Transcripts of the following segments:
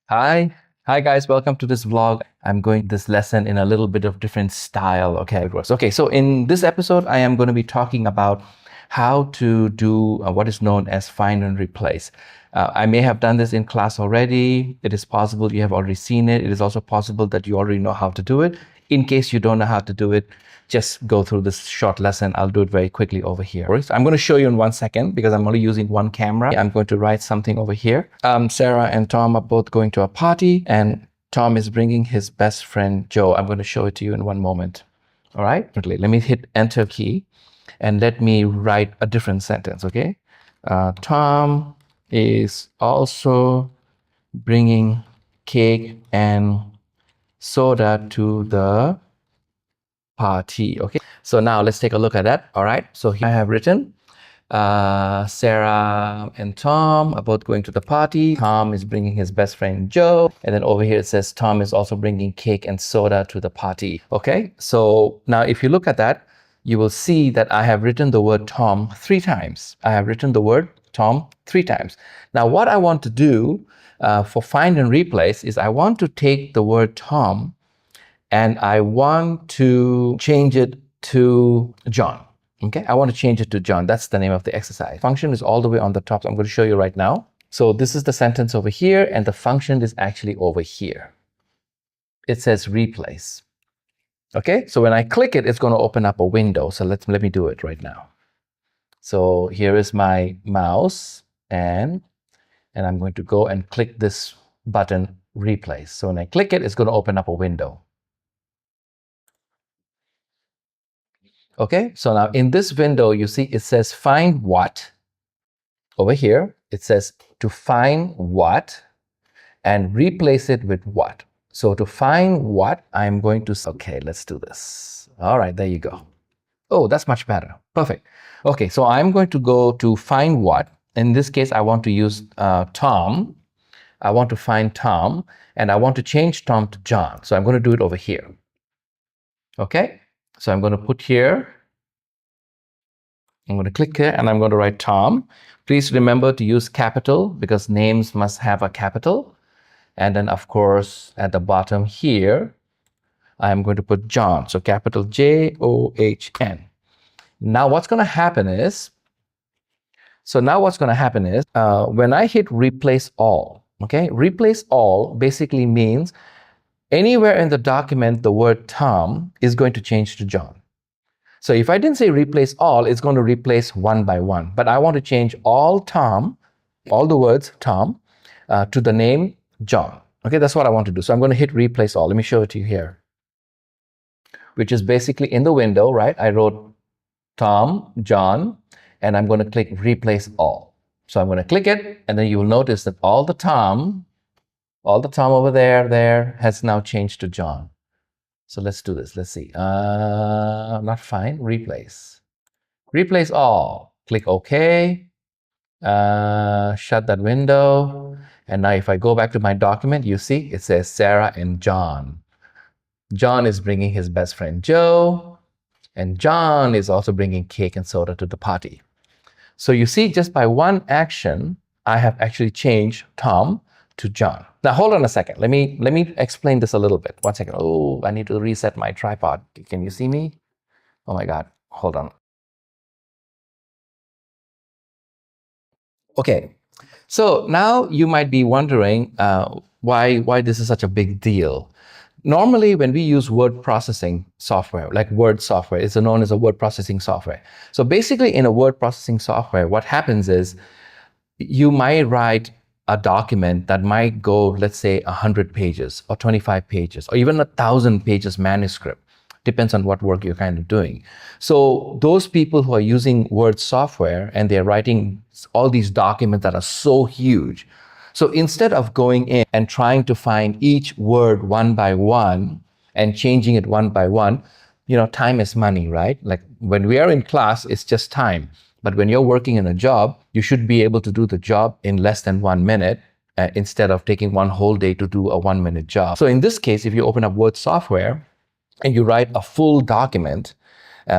Hi. Hi guys, welcome to this vlog. I'm going this lesson in a little bit of different style. Okay, it works. Okay, so in this episode, I am going to be talking about how to do what is known as find and replace. I may have done this in class already. It is possible you have already seen it. It is also possible that you already know how to do it. In case you don't know how to do it, just go through this short lesson. I'll do it very quickly over here. So I'm going to show you in 1 second because I'm only using one camera. I'm going to write something over here. Sarah and Tom are both going to a party and Tom is bringing his best friend, Joe. I'm going to show it to you in one moment. All right. Let me hit enter key and let me write a different sentence. Okay. Tom is also bringing cake and soda to the party. Okay, so now let's take a look at that. All right, so here I have written Sarah and Tom are both going to the party. Tom is bringing his best friend Joe, and then over here it says Tom is also bringing cake and soda to the party. Okay, so now if you look at that, you will see that I have written the word Tom 3 times. I have written the word Tom 3 times. Now what I want to do for find and replace is I want to take the word Tom and I want to change it to John. Okay, I want to change it to John. That's the name of the exercise. Function is all the way on the top. So I'm going to show you right now. So this is the sentence over here, and the function is actually over here. It says replace. Okay, so when I click it, it's going to open up a window. So let me do it right now. So here is my mouse, and I'm going to go and click this button, replace. So when I click it, it's going to open up a window. Okay, so now in this window, you see it says find what. Over here, it says to find what and replace it with what. So to find what, I'm going to, okay, let's do this. All right, there you go. Oh, that's much better. Perfect. Okay, so I'm going to go to find what. In this case, I want to use Tom. I want to find Tom, and I want to change Tom to John. So I'm going to do it over here. Okay, so I'm going to put here, I'm going to click here and I'm going to write Tom. Please remember to use capital because names must have a capital. And then of course, at the bottom here, I'm going to put John. So capital John. Now what's going to happen is, when I hit replace all, okay, replace all basically means anywhere in the document, the word Tom is going to change to John. So if I didn't say replace all, it's going to replace one by one. But I want to change all Tom, all the words Tom, to the name John. Okay, that's what I want to do. So I'm going to hit replace all. Let me show it to you here, which is basically in the window, right? I wrote Tom, John, and I'm going to click replace all. So I'm going to click it, and then you will notice that all the Tom over there has now changed to John. So let's do this. Let's see. Not find, replace. Replace all. Click OK. Shut that window. And now if I go back to my document, you see it says Sarah and John. John is bringing his best friend Joe. And John is also bringing cake and soda to the party. So you see, just by one action, I have actually changed Tom to John. Now hold on a second. Let me explain this a little bit. 1 second. Oh, I need to reset my tripod. Can you see me? Oh my God. Hold on. Okay. So now you might be wondering why this is such a big deal. Normally, when we use word processing software, like Word software, it's known as a word processing software. So basically, in a word processing software, what happens is you might write a document that might go, let's say, 100 pages or 25 pages or even 1,000 pages manuscript. Depends on what work you're kind of doing. So those people who are using Word software and they're writing all these documents that are so huge, so instead of going in and trying to find each word one by one and changing it one by one, time is money, right? Like when we are in class, it's just time. But when you're working in a job, you should be able to do the job in less than 1 minute instead of taking one whole day to do a 1-minute job. So in this case, if you open up Word software and you write a full document,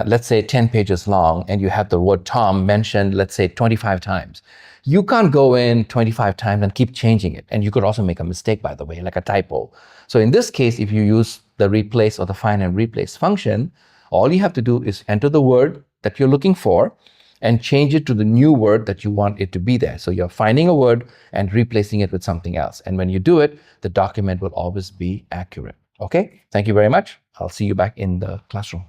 let's say 10 pages long, and you have the word Tom mentioned, let's say 25 times. You can't go in 25 times and keep changing it. And you could also make a mistake, by the way, like a typo. So in this case, if you use the replace or the find and replace function, all you have to do is enter the word that you're looking for and change it to the new word that you want it to be there. So you're finding a word and replacing it with something else. And when you do it, the document will always be accurate. Okay? Thank you very much. I'll see you back in the classroom.